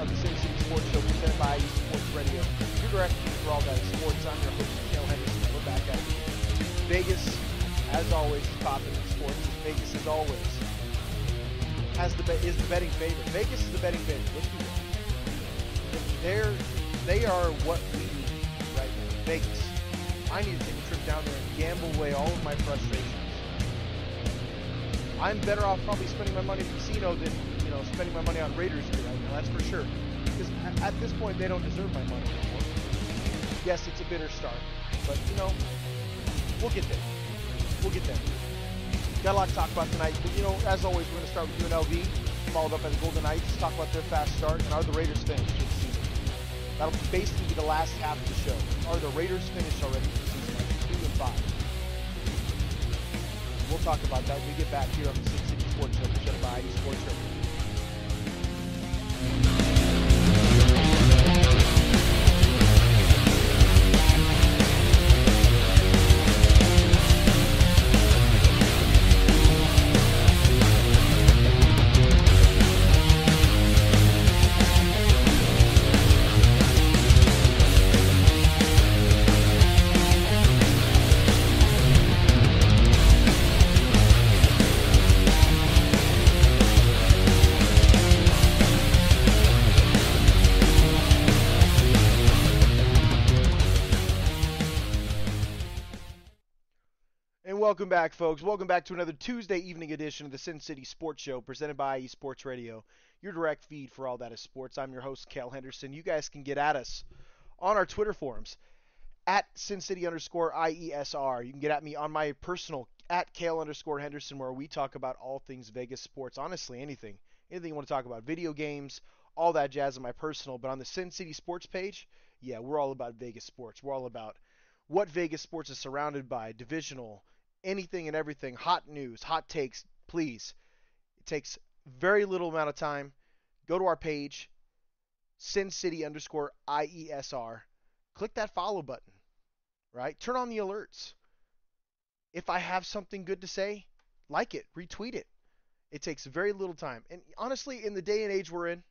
of the Sin City Sports Show presented by Sports Radio. Your direct feed for all that is sports. I'm your host, Cale Henderson. We're back at it. Vegas, as always, is popping in sports. Vegas, as always, is the betting favorite. Vegas is the betting favorite. Let's be real. They are what we need right now. Vegas. I need to take a trip down there and gamble away all of my frustrations. I'm better off probably spending my money at the casino than, spending my money on Raiders gear right now, that's for sure. Because at this point, they don't deserve my money anymore. Yes, it's a bitter start, but, we'll get there. We'll get there. Got a lot to talk about tonight. But, as always, we're going to start with UNLV, followed up by the Golden Knights, talk about their fast start, and are the Raiders finished for the season? That'll basically be the last half of the show. Are the Raiders finished already for the season? 2-5. We'll talk about that when we get back here on the Sin City Sports Show, presented by Sports Radio. Welcome back, folks. Welcome back to another Tuesday evening edition of the Sin City Sports Show, presented by Sports Radio, your direct feed for all that is sports. I'm your host, Cale Henderson. You guys can get at us on our Twitter forums, at SinCity_IESR. You can get at me on my personal, at Cale_Henderson, where we talk about all things Vegas sports. Honestly, anything you want to talk about. Video games, all that jazz on my personal. But on the Sin City Sports page, yeah, we're all about Vegas sports. We're all about what Vegas sports is surrounded by, divisional, anything and everything, hot news, hot takes, please. It takes very little amount of time. Go to our page, SinCity_IESR. Click that follow button, right? Turn on the alerts. If I have something good to say, like it, retweet it. It takes very little time. And honestly, in the day and age we're in,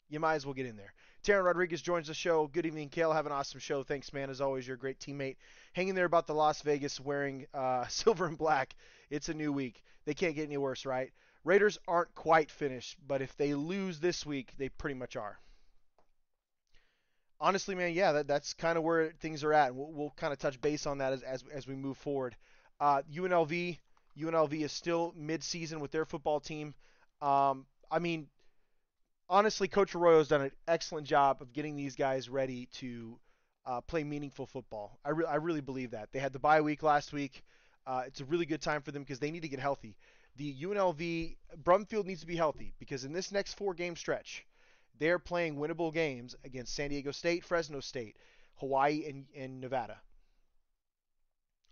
you might as well get in there. Taryn Rodriguez joins the show. Good evening, Cale. Have an awesome show. Thanks, man. As always, you're a great teammate. Hanging there about the Las Vegas wearing silver and black. It's a new week. They can't get any worse, right? Raiders aren't quite finished, but if they lose this week, they pretty much are. Honestly, man, yeah, that's kind of where things are at. We'll kind of touch base on that as we move forward. UNLV is still mid-season with their football team. Honestly, Coach Arroyo's done an excellent job of getting these guys ready to play meaningful football. I really believe that. They had the bye week last week. It's a really good time for them because they need to get healthy. The UNLV, Brumfield needs to be healthy because in this next 4-game stretch, they're playing winnable games against San Diego State, Fresno State, Hawaii, and Nevada.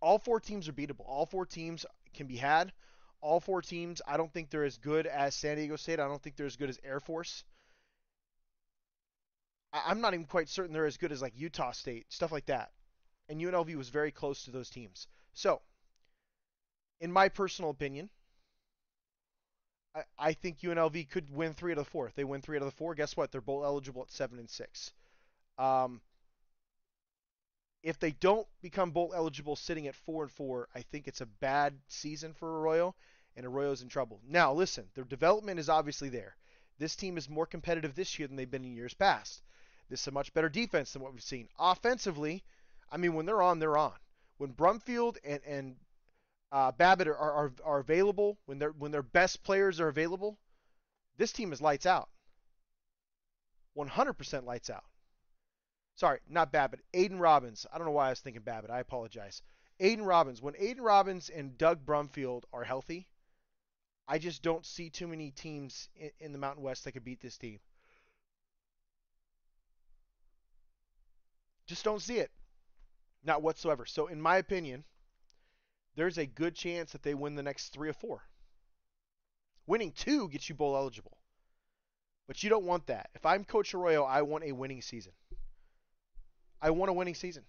All 4 teams are beatable. All 4 teams can be had. All 4 teams, I don't think they're as good as San Diego State. I don't think they're as good as Air Force. I'm not even quite certain they're as good as like Utah State, stuff like that. And UNLV was very close to those teams. So, in my personal opinion, I think UNLV could win 3 out of the 4. If they win 3 out of the 4, guess what? They're bowl eligible at 7-6. If they don't become bowl eligible sitting at 4-4, I think it's a bad season for Arroyo, and Arroyo's in trouble. Now, listen, their development is obviously there. This team is more competitive this year than they've been in years past. This is a much better defense than what we've seen. Offensively, when they're on, they're on. When Brumfield and Babbitt are available, when their best players are available, this team is lights out. 100% lights out. Sorry, not Babbitt. Aiden Robbins. I don't know why I was thinking Babbitt. I apologize. Aiden Robbins. When Aiden Robbins and Doug Brumfield are healthy, I just don't see too many teams in the Mountain West that could beat this team. Just don't see it. Not whatsoever. So, in my opinion, there's a good chance that they win the next 3 or 4. Winning 2 gets you bowl eligible. But you don't want that. If I'm Coach Arroyo, I want a winning season. I want a winning season.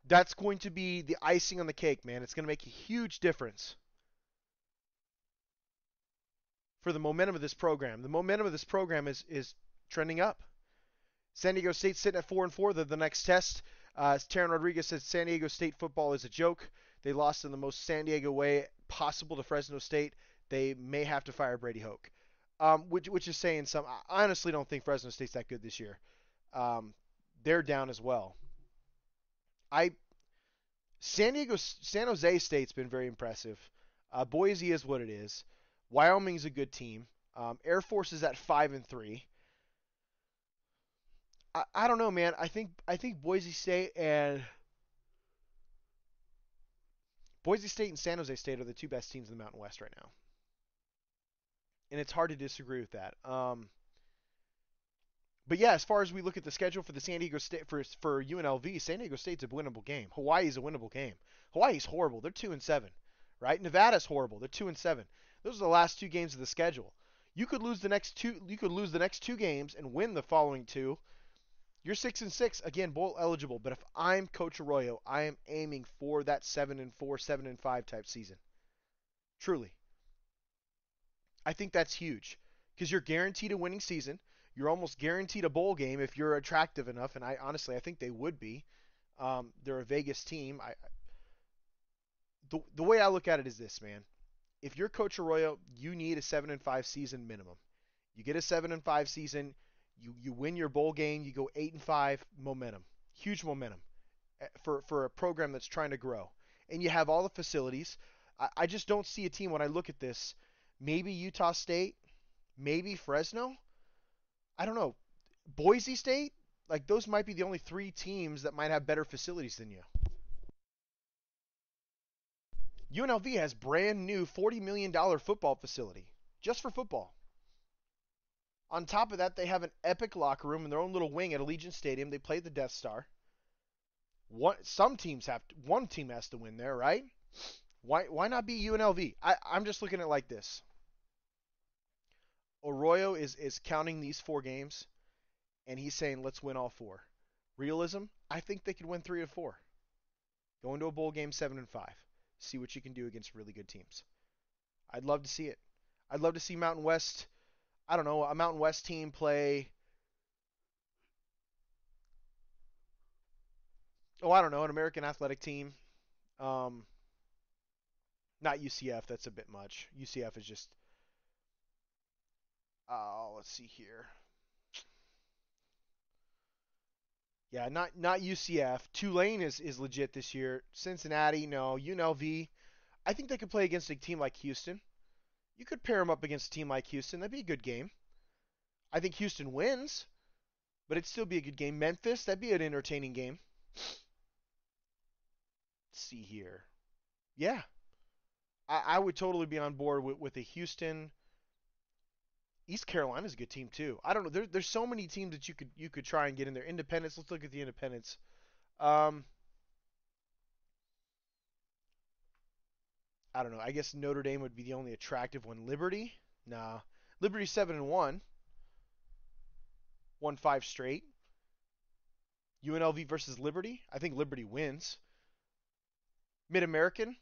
That's going to be the icing on the cake, man. It's going to make a huge difference for the momentum of this program. The momentum of this program is trending up. San Diego State's sitting at 4-4. The next test. Taryn Rodriguez says San Diego State football is a joke. They lost in the most San Diego way possible to Fresno State. They may have to fire Brady Hoke, which is saying some. I honestly don't think Fresno State's that good this year. They're down as well. I San Jose State's been very impressive. Boise is what it is. Wyoming's a good team. Air Force is at 5-3. I don't know, man. I think Boise State and San Jose State are the two best teams in the Mountain West right now, and it's hard to disagree with that. But yeah, as far as we look at the schedule for the San Diego State for UNLV, San Diego State's a winnable game. Hawaii's a winnable game. Hawaii's horrible. They're 2-7, right? Nevada's horrible. They're 2-7. Those are the last two games of the schedule. You could lose the next two. You could lose the next two games and win the following two. You're 6-6 again, bowl eligible. But if I'm Coach Arroyo, I am aiming for that 7-4, 7-5 type season. Truly, I think that's huge because you're guaranteed a winning season. You're almost guaranteed a bowl game if you're attractive enough, and I think they would be. They're a Vegas team. The way I look at it is this, man. If you're Coach Arroyo, you need a 7-5 season minimum. You get a 7-5 season, you win your bowl game, you go 8-5, momentum, huge momentum for a program that's trying to grow, and you have all the facilities. I just don't see a team when I look at this. Maybe Utah State, maybe Fresno. I don't know. Boise State, like those might be the only three teams that might have better facilities than you. UNLV has brand new $40 million football facility just for football. On top of that, they have an epic locker room in their own little wing at Allegiant Stadium. They play the Death Star. One team has to win there, right? Why not be UNLV? I'm just looking at it like this. Arroyo is counting these four games, and he's saying let's win all four. Realism, I think they could win 3 or 4. Go into a bowl game 7-5. See what you can do against really good teams. I'd love to see it. I'd love to see Mountain West. I don't know, a Mountain West team play. Oh, I don't know, an American Athletic team. Um, Not UCF. That's a bit much. UCF is just. Oh, let's see here. Yeah, not UCF. Tulane is legit this year. Cincinnati, no. UNLV. I think they could play against a team like Houston. You could pair them up against a team like Houston. That'd be a good game. I think Houston wins, but it'd still be a good game. Memphis, that'd be an entertaining game. Let's see here. Yeah, I would totally be on board with a Houston. East Carolina's a good team too. I don't know. There's so many teams that you could try and get in there. Independence. Let's look at the Independents. Um, I don't know. I guess Notre Dame would be the only attractive one. Liberty? Nah. Liberty 7-1, won 5 straight. UNLV versus Liberty. I think Liberty wins. Mid American.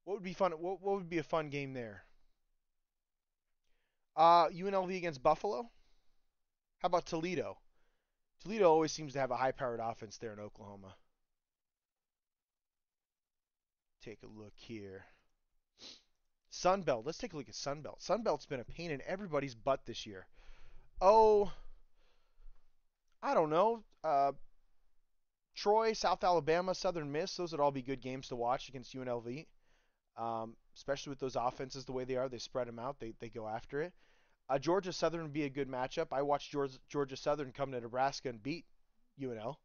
What would be fun? What would be a fun game there? UNLV against Buffalo. How about Toledo? Toledo always seems to have a high-powered offense there in Oklahoma. Take a look here. Sunbelt. Let's take a look at Sunbelt. Sunbelt's been a pain in everybody's butt this year. Oh, I don't know. Troy, South Alabama, Southern Miss. Those would all be good games to watch against UNLV. Especially with those offenses the way they are. They spread them out. They go after it. Georgia Southern would be a good matchup. I watched Georgia Southern come to Nebraska and beat UNL.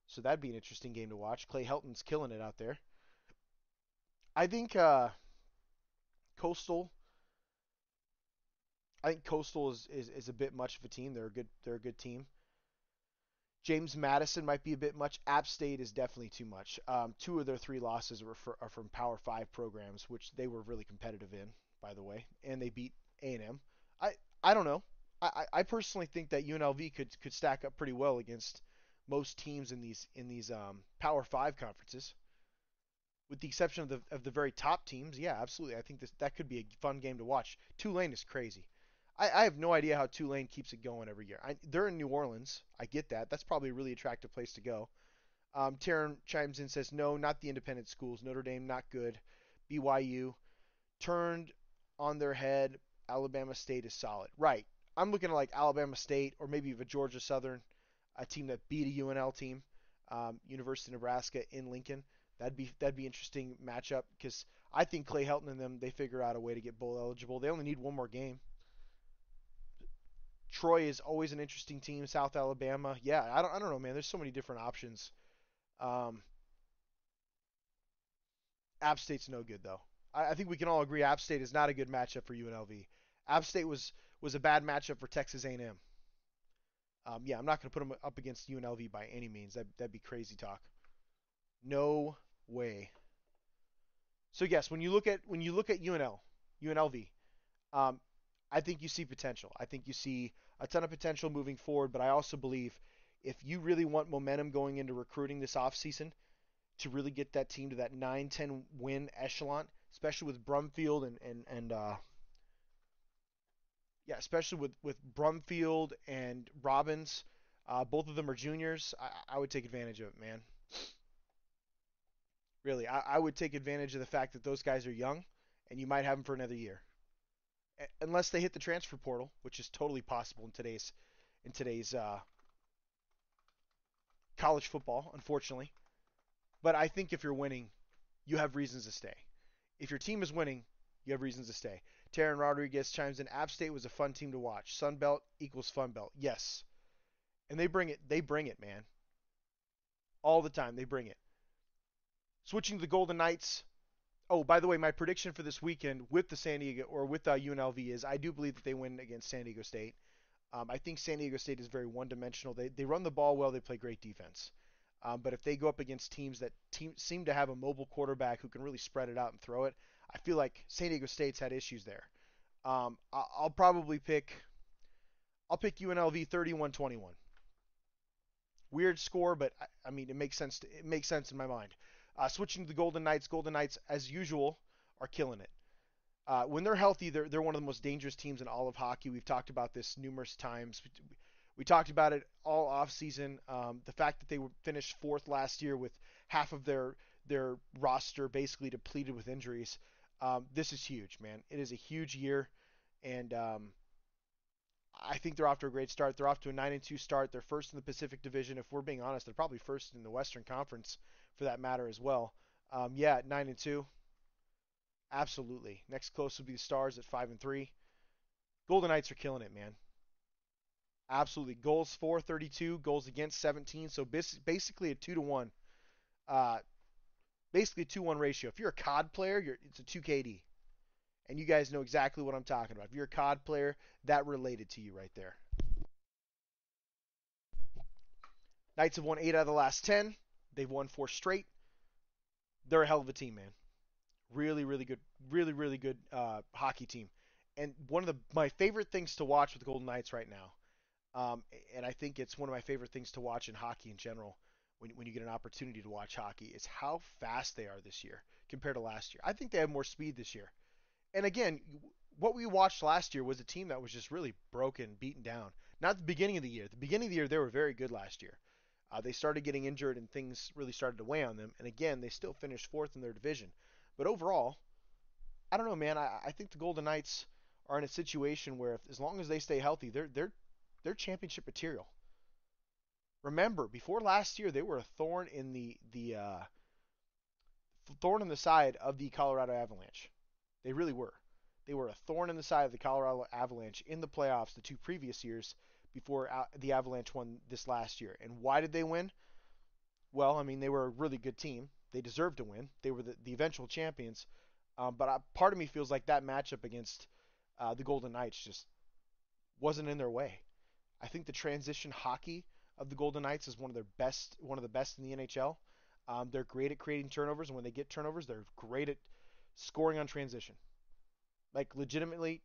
So that'd be an interesting game to watch. Clay Helton's killing it out there. I think Coastal. I think Coastal is a bit much of a team. They're a good team. James Madison might be a bit much. App State is definitely too much. Two of their three losses are from Power Five programs, which they were really competitive in, by the way, and they beat A&M. I don't know. I personally think that UNLV could stack up pretty well against most teams in these Power Five conferences. with the exception of the very top teams. Yeah, absolutely. I think that could be a fun game to watch. Tulane is crazy. I have no idea how Tulane keeps it going every year. They're in New Orleans. I get that. That's probably a really attractive place to go. Taryn chimes in, says no, not the independent schools. Notre Dame not good. BYU turned on their head. Alabama State is solid. Right. I'm looking at like Alabama State or maybe even Georgia Southern, a team that beat a UNL team, University of Nebraska in Lincoln. That'd be interesting matchup because I think Clay Helton and them they figure out a way to get bowl eligible. They only need one more game. Troy is always an interesting team. South Alabama, yeah, I don't know, man. There's so many different options. Um, App State's no good though. I think we can all agree App State is not a good matchup for UNLV. App State was a bad matchup for Texas A&M. Yeah, I'm not going to put them up against UNLV by any means. That'd be crazy talk. No way. So yes, when you look at UNLV, um, I think you see potential. I think you see a ton of potential moving forward. But I also believe if you really want momentum going into recruiting this offseason to really get that team to that 9-10 win echelon, especially with Brumfield and yeah, especially with Brumfield and Robbins, both of them are juniors. I would take advantage of it, man. Really, I would take advantage of the fact that those guys are young, and you might have them for another year, unless they hit the transfer portal, which is totally possible in today's college football, unfortunately. But I think if you're winning, you have reasons to stay. If your team is winning, you have reasons to stay. Taryn Rodriguez chimes in. App State was a fun team to watch. Sun Belt equals Fun Belt. Yes, and they bring it. They bring it, man. All the time, they bring it. Switching to the Golden Knights. Oh, by the way, my prediction for this weekend with the San Diego or with UNLV is I do believe that they win against San Diego State. I think San Diego State is very one-dimensional. They run the ball well. They play great defense. But if they go up against teams that seem to have a mobile quarterback who can really spread it out and throw it, I feel like San Diego State's had issues there. I'll probably pick UNLV 31-21. Weird score, but I mean it makes sense. It makes sense in my mind. Switching to the Golden Knights. Golden Knights, as usual, are killing it. When they're healthy, they're one of the most dangerous teams in all of hockey. We've talked about this numerous times. We talked about it all off season. The fact that they finished fourth last year with half of their roster basically depleted with injuries. This is huge, man. It is a huge year, and I think they're off to a great start. They're off to a 9-2 start. They're first in the Pacific Division. If we're being honest, they're probably first in the Western Conference for that matter as well. Yeah, 9-2. Absolutely. Next close would be the Stars at 5-3. Golden Knights are killing it, man. Absolutely. Goals for 32, goals against 17. So basically a 2-to-1. Uh, basically a 2-1 ratio. If you're a COD player, it's a 2 KD. And you guys know exactly what I'm talking about. If you're a COD player, that related to you right there. Knights have won 8 out of the last 10. They've won 4 straight. They're a hell of a team, man. Really, really good, really good hockey team. And one of my favorite things to watch with the Golden Knights right now, and I think it's one of my favorite things to watch in hockey in general, when you get an opportunity to watch hockey, is how fast they are this year compared to last year. I think they have more speed this year. And again, what we watched last year was a team that was just really broken, beaten down. Not the beginning of the year. At the beginning of the year, they were very good last year. They started getting injured and things really started to weigh on them. And again, they still finished fourth in their division. But overall, I don't know, man. I think the Golden Knights are in a situation where, as long as they stay healthy, they're championship material. Remember, before last year, they were a thorn in the side of the Colorado Avalanche. They really were. They were a thorn in the side of the Colorado Avalanche in the playoffs the 2 previous years before the Avalanche won this last year. And why did they win? Well, I mean, they were a really good team. They deserved to win. They were the eventual champions. But part of me feels like that matchup against the Golden Knights just wasn't in their way. I think the transition hockey of the Golden Knights is one of the best in the NHL. They're great at creating turnovers, and when they get turnovers, they're great at scoring on transition. Like legitimately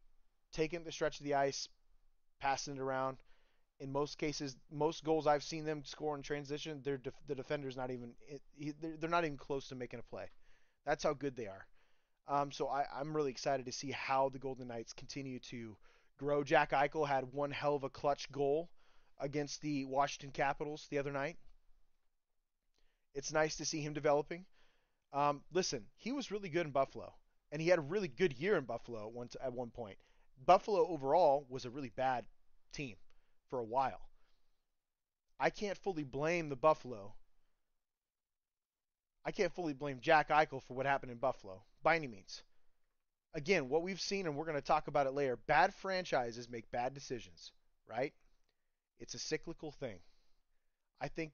taking the stretch of the ice, passing it around. In most cases, most goals I've seen them score in transition, the defender's not even they're not even close to making a play. That's how good they are. I'm really excited to see how the Golden Knights continue to grow. Jack Eichel had one hell of a clutch goal against the Washington Capitals the other night. It's nice to see him developing. Listen, he was really good in Buffalo, and he had a really good year in Buffalo at one point. Buffalo overall was a really bad team for a while. I can't fully blame the Buffalo. I can't fully blame Jack Eichel for what happened in Buffalo by any means. Again, what we've seen, and we're going to talk about it later, bad franchises make bad decisions, right? It's a cyclical thing. I think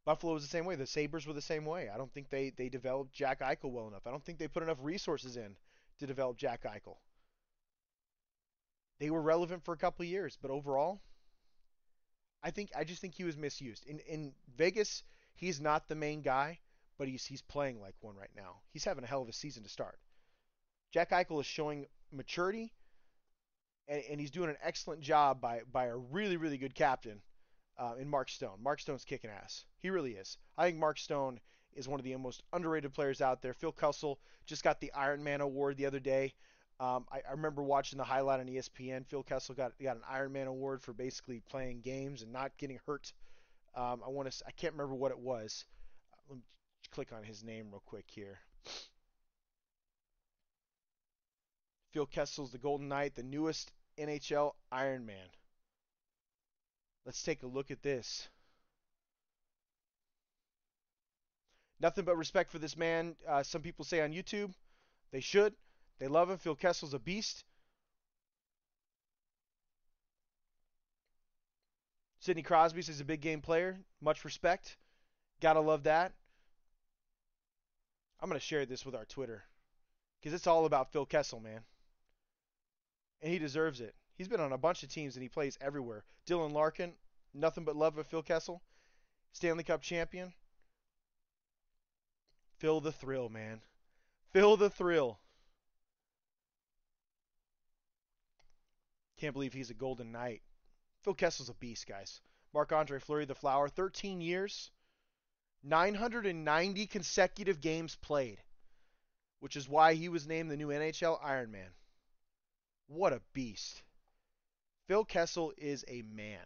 Buffalo was the same way. The Sabres were the same way. I don't think they developed Jack Eichel well enough. I don't think they put enough resources in to develop Jack Eichel. They were relevant for a couple of years, but overall, I just think he was misused. In Vegas, he's not the main guy, but he's playing like one right now. He's having a hell of a season to start. Jack Eichel is showing maturity, and he's doing an excellent job by a really good captain in Mark Stone. Mark Stone's kicking ass. He really is. I think Mark Stone is one of the most underrated players out there. Phil Kessel just got the Iron Man award the other day. I remember watching the highlight on ESPN. Phil Kessel got an Iron Man award for basically playing games and not getting hurt. I can't remember what it was. Let me click on his name real quick here. Phil Kessel's the Golden Knight, the newest NHL Iron Man. Let's take a look at this. Nothing but respect for this man. Some people say on YouTube they should. They love him. Phil Kessel's a beast. Sidney Crosby is a big game player. Much respect. Gotta love that. I'm gonna share this with our Twitter because it's all about Phil Kessel, man, and he deserves it. He's been on a bunch of teams and he plays everywhere. Dylan Larkin, nothing but love of Phil Kessel. Stanley Cup champion. Feel the thrill, man. Feel the thrill. Can't believe he's a Golden Knight. Phil Kessel's a beast, guys. Marc-Andre Fleury, the Flower, 13 years, 990 consecutive games played, which is why he was named the new NHL Iron Man. What a beast. Phil Kessel is a man.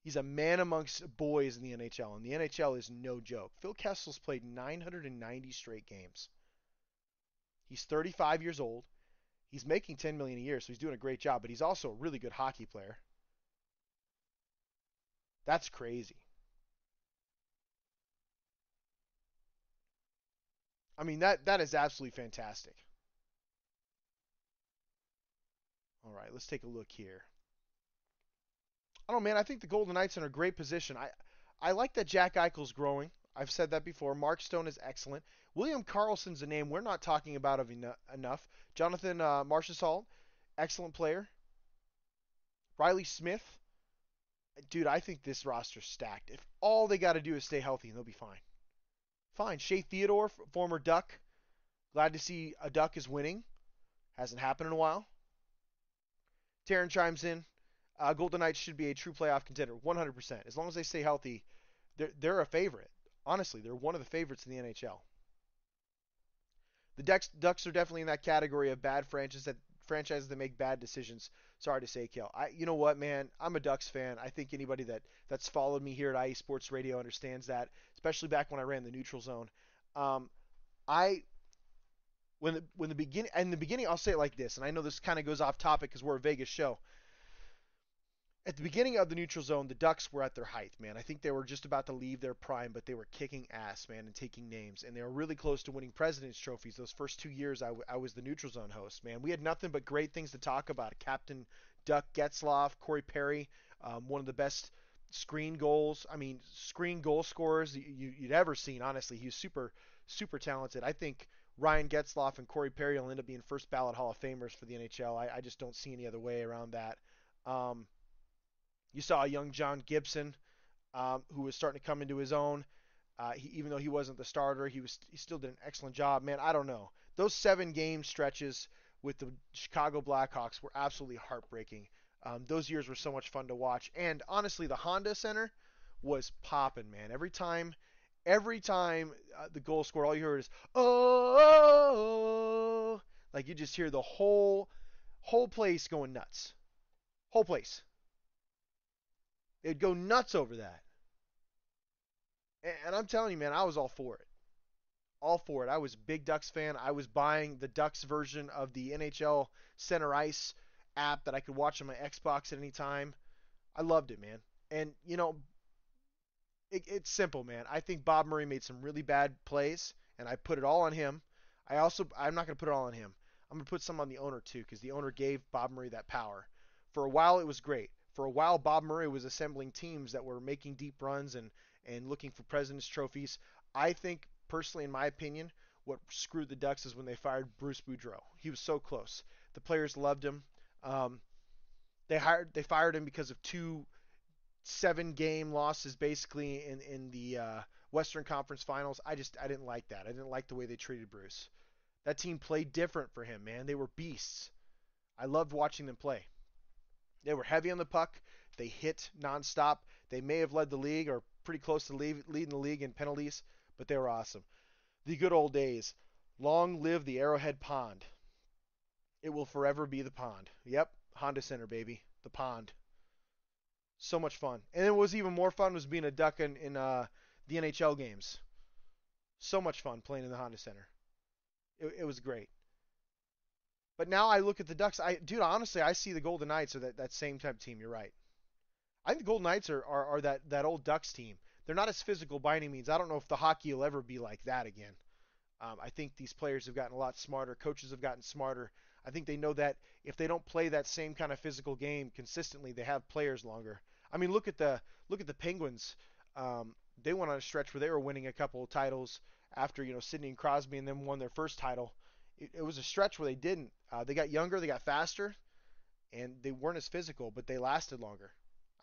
He's a man amongst boys in the NHL, and the NHL is no joke. Phil Kessel's played 990 straight games. He's 35 years old. He's making $10 million a year, so he's doing a great job, but he's also a really good hockey player. That's crazy. I mean, that is absolutely fantastic. All right, let's take a look here. I don't know, man. I think the Golden Knights are in a great position. I like that Jack Eichel's growing. I've said that before. Mark Stone is excellent. William Karlsson's a name we're not talking about enough. Jonathan Marchessault, excellent player. Riley Smith, dude, I think this roster's stacked. If all they got to do is stay healthy, they'll be fine. Fine. Shea Theodore, former Duck. Glad to see a Duck is winning. Hasn't happened in a while. Taryn chimes in. Golden Knights should be a true playoff contender, 100%. As long as they stay healthy, they're a favorite. Honestly, they're one of the favorites in the NHL. The Ducks are definitely in that category of bad franchises that make bad decisions. Sorry to say, Kel. You know what, man? I'm a Ducks fan. I think anybody that's followed me here at IE Sports Radio understands that, especially back when I ran the neutral zone. Um, I when the beginning in the beginning, I'll say it like this, and I know this kind of goes off topic because we're a Vegas show. At the beginning of the neutral zone, the Ducks were at their height, man. I think they were just about to leave their prime, but they were kicking ass, man, and taking names. And they were really close to winning President's Trophies those first 2 years I was the neutral zone host, man. We had nothing but great things to talk about. Captain Duck Getzloff, Corey Perry, one of the best screen goal scorers you'd ever seen, honestly. He was super talented. I think Ryan Getzloff and Corey Perry will end up being first ballot Hall of Famers for the NHL. I just don't see any other way around that. Um, you saw a young John Gibson who was starting to come into his own. Even though he wasn't the starter, he still did an excellent job. Man, I don't know. Those 7 game stretches with the Chicago Blackhawks were absolutely heartbreaking. Those years were so much fun to watch. And honestly, the Honda Center was popping, man. Every time Every time the goal scored, all you heard is oh, like you just hear the whole place going nuts. Whole place. They'd go nuts over that. And I'm telling you, man, I was all for it. All for it. I was a big Ducks fan. I was buying the Ducks version of the NHL Center Ice app that I could watch on my Xbox at any time. I loved it, man. And it's simple, man. I think Bob Murray made some really bad plays, and I put it all on him. I'm not going to put it all on him. I'm going to put some on the owner too, because the owner gave Bob Murray that power. For a while, it was great. For a while, Bob Murray was assembling teams that were making deep runs and looking for President's trophies. I think, personally, in my opinion, what screwed the Ducks is when they fired Bruce Boudreau. He was so close. The players loved him. Um, they fired him because of two 7-game losses basically in the Western Conference Finals. I didn't like that. I didn't like the way they treated Bruce. That team played different for him, man. They were beasts. I loved watching them play. They were heavy on the puck. They hit nonstop. They may have led the league or pretty close to leading the league in penalties, but they were awesome. The good old days. Long live the Arrowhead Pond. It will forever be the pond. Yep, Honda Center, baby. The pond. So much fun. And it was even more fun was being a Duck in the NHL games. So much fun playing in the Honda Center. It was great. But now I look at the Ducks. Dude, honestly, I see the Golden Knights are that same type of team. You're right. I think the Golden Knights are that old Ducks team. They're not as physical by any means. I don't know if the hockey will ever be like that again. I think these players have gotten a lot smarter. Coaches have gotten smarter. I think they know that if they don't play that same kind of physical game consistently, they have players longer. I mean, look at the Penguins. They went on a stretch where they were winning a couple of titles after Sidney and Crosby and them won their first title. It was a stretch where they didn't. They got younger, they got faster, and they weren't as physical, but they lasted longer.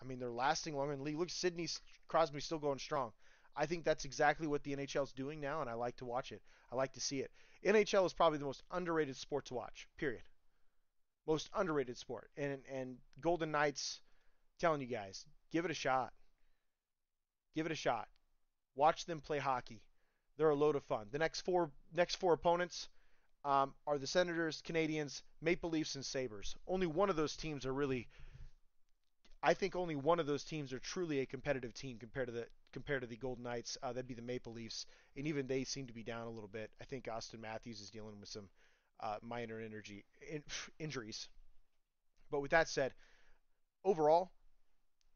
I mean, they're lasting longer in the league. Look, Sidney Crosby still going strong. I think that's exactly what the NHL is doing now, and I like to watch it. I like to see it. NHL is probably the most underrated sport to watch. Period. Most underrated sport. And Golden Knights, telling you guys, give it a shot. Give it a shot. Watch them play hockey. They're a load of fun. The next four opponents are the Senators, Canadiens, Maple Leafs, and Sabres. Only one of those teams are really. I think only one of those teams are truly a competitive team compared to the Golden Knights. That'd be the Maple Leafs, and even they seem to be down a little bit. I think Austin Matthews is dealing with some minor injuries. But with that said, overall,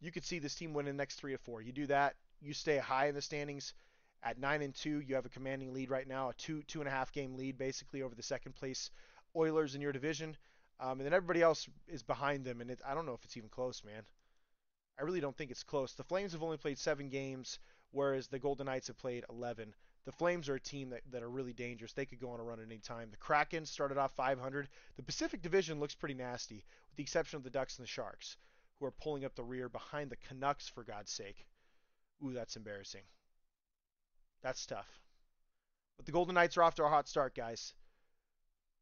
you could see this team win in the next 3 or 4. You do that, you stay high in the standings. At 9-2, you have a commanding lead right now, a 2.5 game lead basically over the second place Oilers in your division. And then everybody else is behind them, and I don't know if it's even close, man. I really don't think it's close. The Flames have only played 7 games, whereas the Golden Knights have played 11. The Flames are a team that are really dangerous. They could go on a run at any time. The Kraken started off 500. The Pacific Division looks pretty nasty, with the exception of the Ducks and the Sharks, who are pulling up the rear behind the Canucks, for God's sake. Ooh, that's embarrassing. That's tough. But the Golden Knights are off to a hot start, guys.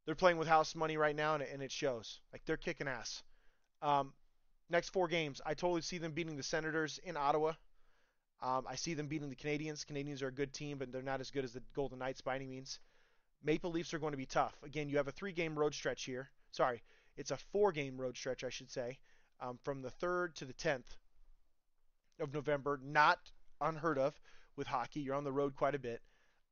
They're playing with house money right now, and it shows. Like, they're kicking ass. Next 4 games, I totally see them beating the Senators in Ottawa. I see them beating the Canadiens. Canadiens are a good team, but they're not as good as the Golden Knights by any means. Maple Leafs are going to be tough. Again, you have a 3-game road stretch here. Sorry, it's a 4-game road stretch, I should say, from the 3rd to the 10th of November. Not unheard of with hockey. You're on the road quite a bit.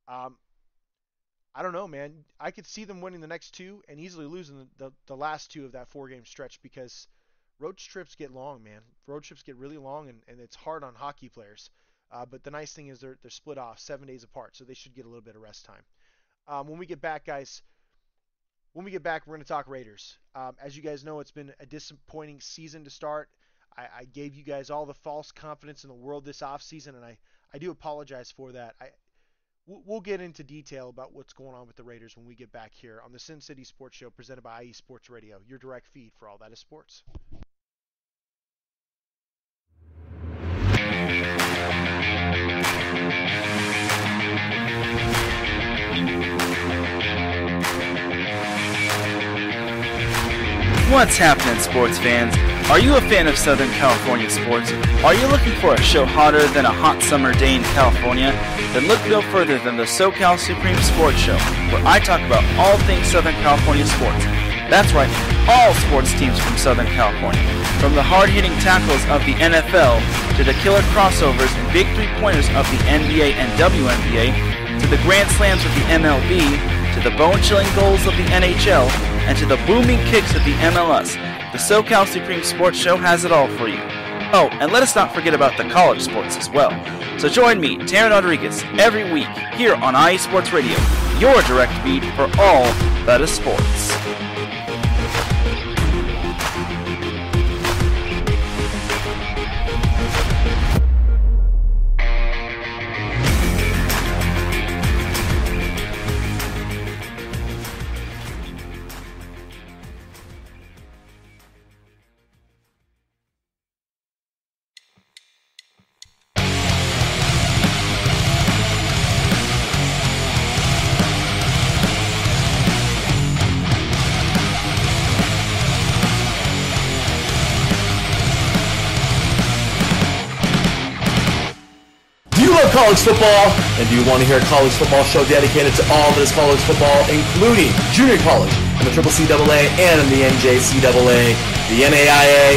I don't know, man. I could see them winning the next 2 and easily losing the last 2 of that 4-game stretch because road trips get long, man. Road trips get really long, and it's hard on hockey players. But the nice thing is they're split off 7 days apart, so they should get a little bit of rest time. When we get back, guys, we're going to talk Raiders. As you guys know, it's been a disappointing season to start. I gave you guys all the false confidence in the world this offseason, and I do apologize for that. We'll get into detail about what's going on with the Raiders when we get back here on the Sin City Sports Show presented by IE Sports Radio, your direct feed for all that is sports. What's happening, sports fans? Are you a fan of Southern California sports? Are you looking for a show hotter than a hot summer day in California? Then look no further than the SoCal Supreme Sports Show, where I talk about all things Southern California sports. That's right, all sports teams from Southern California. From the hard-hitting tackles of the NFL, to the killer crossovers and big three-pointers of the NBA and WNBA, to the grand slams of the MLB, to the bone-chilling goals of the NHL, and to the booming kicks of the MLS, the SoCal Supreme Sports Show has it all for you. Oh, and let us not forget about the college sports as well. So join me, Taryn Rodriguez, every week here on IE Sports Radio, your direct feed for all that is sports. College football, and do you want to hear a college football show dedicated to all that is college football, including junior college in the CCCAA and in the NJCAA, the NAIA,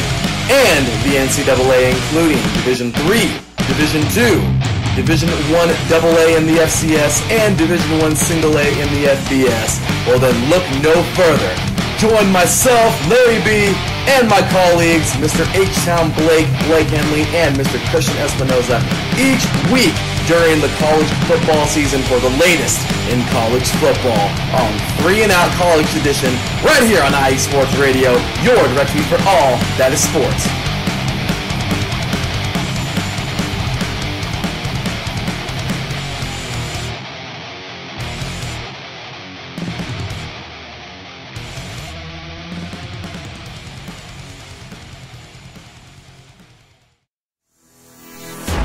and the NCAA, including Division III, Division II, Division I AA in the FCS, and Division I A in the FBS? Well then look no further. Join myself, Larry B., and my colleagues, Mr. H-Town Blake Henley, and Mr. Christian Espinoza, each week during the college football season for the latest in college football on 3 and Out College Edition, right here on IE Sports Radio, your direct feed for all that is sports.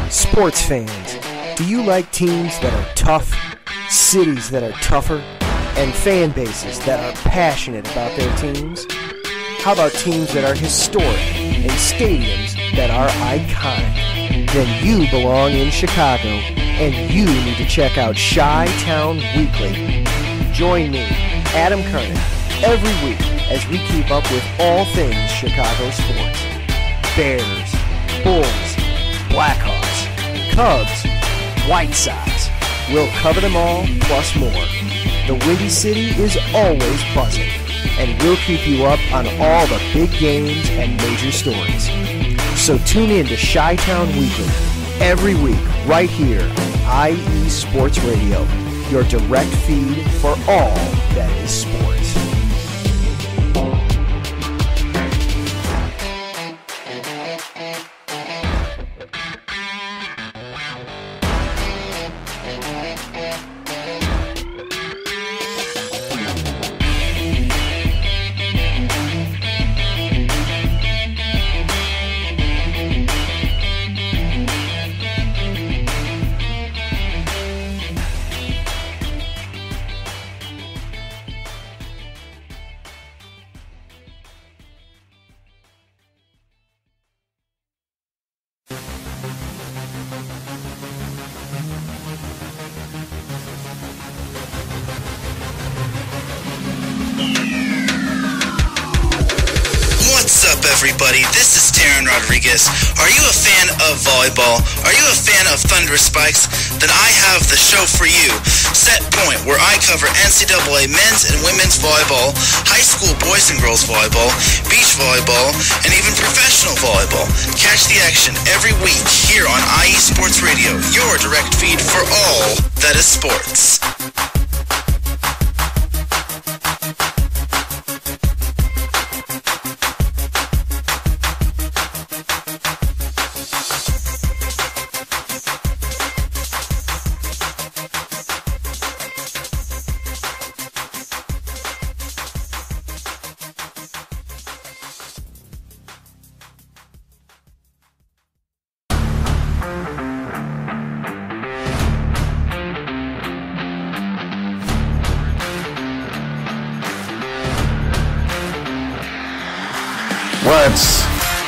Sports fans, do you like teams that are tough, cities that are tougher, and fan bases that are passionate about their teams? How about teams that are historic and stadiums that are iconic? Then you belong in Chicago, and you need to check out Chi-Town Weekly. Join me, Adam Kernan, every week as we keep up with all things Chicago sports. Bears, Bulls, Blackhawks, Cubs, White Sox. We'll cover them all, plus more. The Windy City is always buzzing, and we'll keep you up on all the big games and major stories. So tune in to Chi-Town Weekly every week right here on IE Sports Radio, your direct feed for all that is sports. Everybody, this is Taryn Rodriguez. Are you a fan of volleyball? Are you a fan of Thunder Spikes? Then I have the show for you, Set Point, where I cover NCAA men's and women's volleyball, high school boys and girls volleyball, beach volleyball, and even professional volleyball. Catch the action every week here on IE Sports Radio, your direct feed for all that is sports.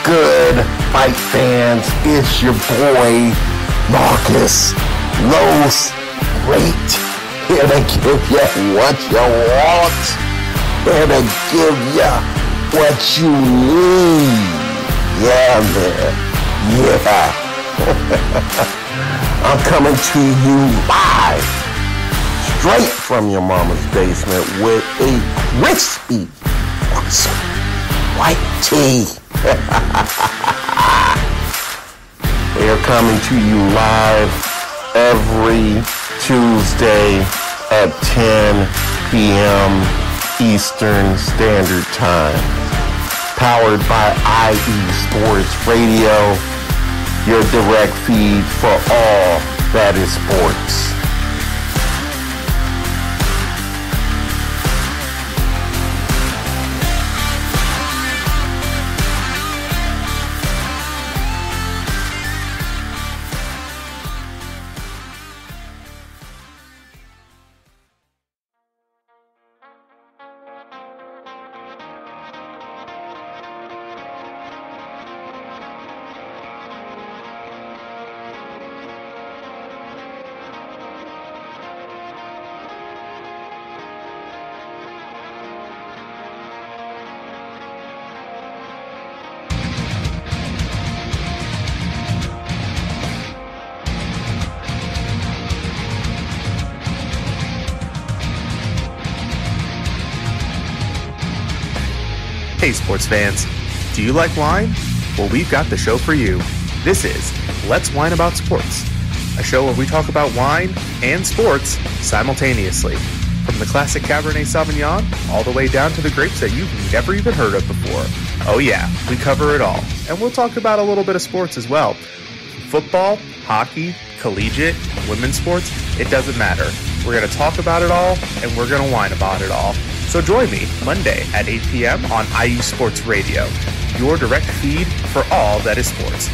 good, fight fans? It's your boy, Marcus Los Great, here to give you what you want, here to give you what you need. Yeah, man. Yeah. I'm coming to you live, straight from your mama's basement with a crispy, awesome white tea. They're coming to you live every Tuesday at 10 p.m. Eastern Standard Time. Powered by IE Sports Radio, your direct feed for all that is sports. Hey sports fans, do you like wine? Well, we've got the show for you. This is Let's Wine About Sports, a show where we talk about wine and sports simultaneously. From the classic Cabernet Sauvignon all the way down to the grapes that you've never even heard of before. Oh yeah, we cover it all. And we'll talk about a little bit of sports as well. Football, hockey, collegiate, women's sports, it doesn't matter. We're going to talk about it all, and we're going to whine about it all. So join me Monday at 8 p.m. on IU Sports Radio, your direct feed for all that is sports.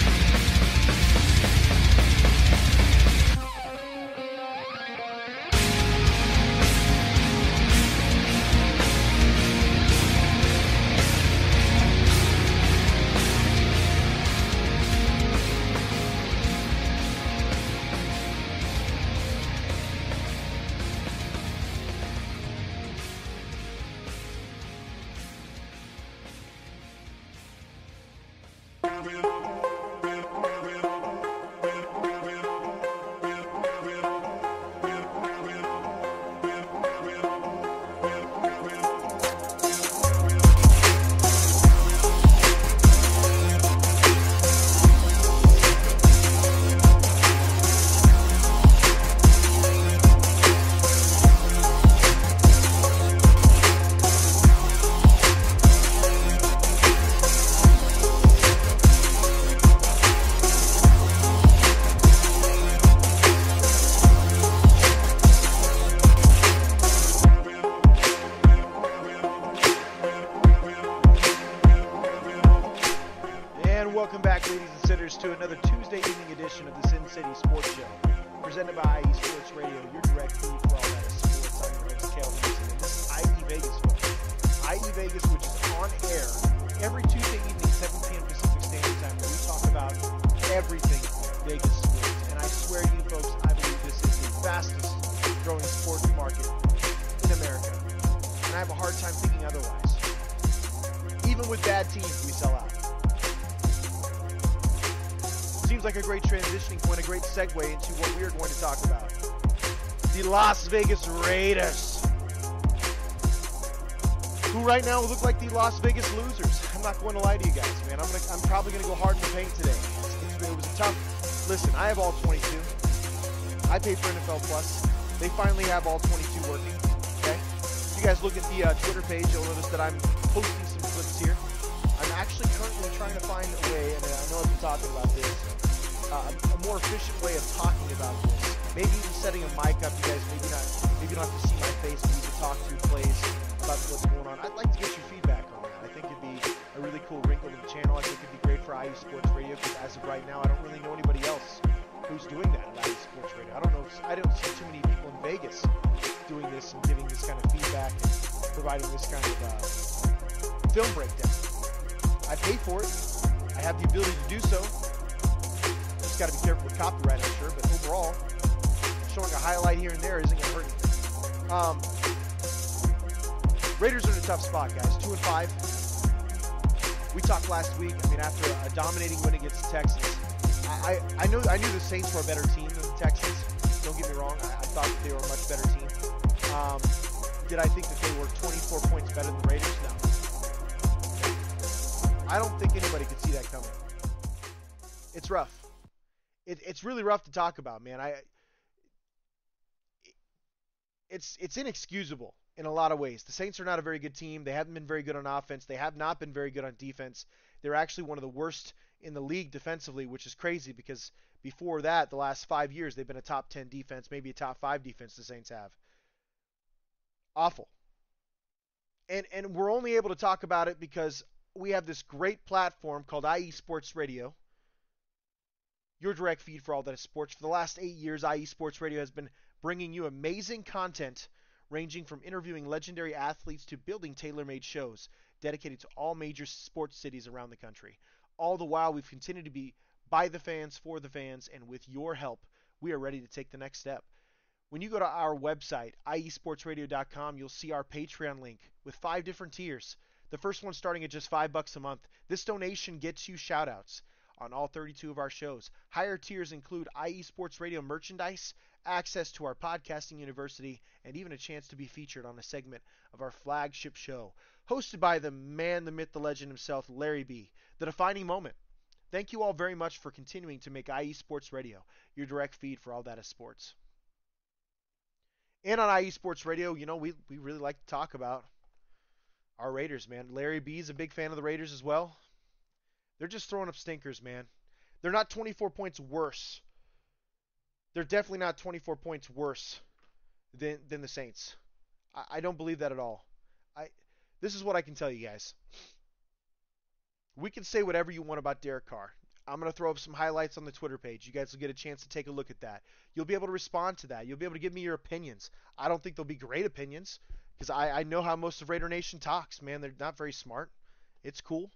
To another Tuesday evening edition of the Sin City Sports Show, presented by IE Sports Radio, your direct feed for all that is sports. I'm your host, Cal Henderson, and this is IE Vegas, folks. IE Vegas, which is on air every Tuesday evening, 7 p.m. Pacific Standard Time, where we talk about everything Vegas sports. And I swear to you, folks, I believe this is the fastest growing sports market in America. And I have a hard time thinking otherwise. Even with bad teams, we sell out. Seems like a great transitioning point, a great segue into what we are going to talk about. The Las Vegas Raiders, who right now look like the Las Vegas losers. I'm not going to lie to you guys, man. I'm probably going to go hard in the paint today. It was a tough. Listen, I have all 22. I pay for NFL Plus. They finally have all 22 working. Okay. If you guys look at the Twitter page, you'll notice that I'm posting some clips here. I'm actually currently trying to find a way, and I know I've been talking about this, a more efficient way of talking about this. Maybe even setting a mic up. You guys maybe you don't have to see my face, but you can talk through plays about what's going on. I'd like to get your feedback on that. I think it'd be a really cool wrinkle to the channel. I think it'd be great for IU Sports Radio, because as of right now, I don't really know anybody else who's doing that at IU Sports Radio. I don't see too many people in Vegas doing this and giving this kind of feedback and providing this kind of film breakdown. I pay for it. I have the ability to do so. Just got to be careful with copyright, I'm sure. But overall, showing a highlight here and there isn't going to hurt anything. Raiders are in a tough spot, guys. 2-5. We talked last week. I mean, after a dominating win against the Texans, I knew the Saints were a better team than the Texans. Don't get me wrong. I thought they were a much better team. Did I think that they were 24 points better than the Raiders? No. I don't think anybody could see that coming. It's rough. It's really rough to talk about, man. It's inexcusable in a lot of ways. The Saints are not a very good team. They haven't been very good on offense. They have not been very good on defense. They're actually one of the worst in the league defensively, which is crazy because before that, the last 5 years, they've been a top 10 defense, maybe a top 5 defense the Saints have. Awful. And we're only able to talk about it because we have this great platform called IE Sports Radio, your direct feed for all that is sports. For the last 8 years, IE Sports Radio has been bringing you amazing content ranging from interviewing legendary athletes to building tailor-made shows dedicated to all major sports cities around the country. All the while, we've continued to be by the fans, for the fans, and with your help, we are ready to take the next step. When you go to our website, iesportsradio.com, you'll see our Patreon link with 5 different tiers. The first one starting at just $5 a month. This donation gets you shout-outs on all 32 of our shows. Higher tiers include IE Sports Radio merchandise, access to our podcasting university, and even a chance to be featured on a segment of our flagship show, hosted by the man, the myth, the legend himself, Larry B., The Defining Moment. Thank you all very much for continuing to make IE Sports Radio your direct feed for all that is sports. And on IE Sports Radio, you know, we really like to talk about our Raiders, man. Larry B is a big fan of the Raiders as well. They're just throwing up stinkers, man. They're not 24 points worse. They're definitely not 24 points worse than the Saints. I don't believe that at all. This is what I can tell you guys. We can say whatever you want about Derek Carr. I'm going to throw up some highlights on the Twitter page. You guys will get a chance to take a look at that. You'll be able to respond to that. You'll be able to give me your opinions. I don't think they'll be great opinions because I know how most of Raider Nation talks, man. They're not very smart. It's cool.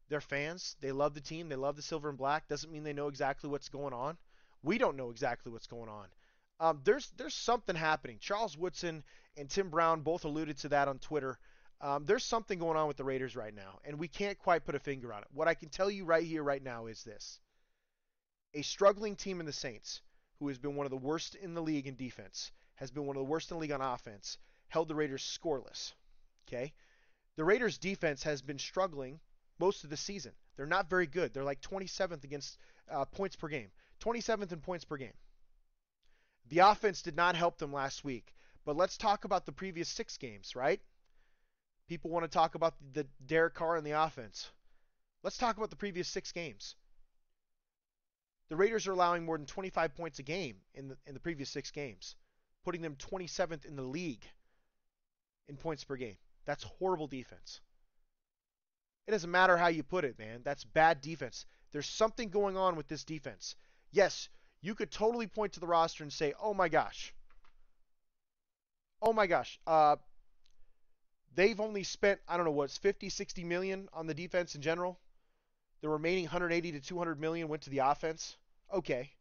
They're fans. They love the team. They love the silver and black. Doesn't mean they know exactly what's going on. We don't know exactly what's going on. There's something happening. Charles Woodson and Tim Brown both alluded to that on Twitter. There's something going on with the Raiders right now, and we can't quite put a finger on it. What I can tell you right here, right now, is this. A struggling team in the Saints, who has been one of the worst in the league in defense, has been one of the worst in the league on offense, held the Raiders scoreless. Okay? The Raiders' defense has been struggling most of the season. They're not very good. They're like 27th against points per game. 27th in points per game. The offense did not help them last week. But let's talk about the previous 6 games, right? People want to talk about the Derek Carr and the offense. Let's talk about the previous 6 games. The Raiders are allowing more than 25 points a game in the previous 6 games, putting them 27th in the league in points per game. That's horrible defense. It doesn't matter how you put it, man. That's bad defense. There's something going on with this defense. Yes, you could totally point to the roster and say, oh my gosh. They've only spent, I don't know, what's 50, 60 million on the defense in general. The remaining 180 to 200 million went to the offense. Okay.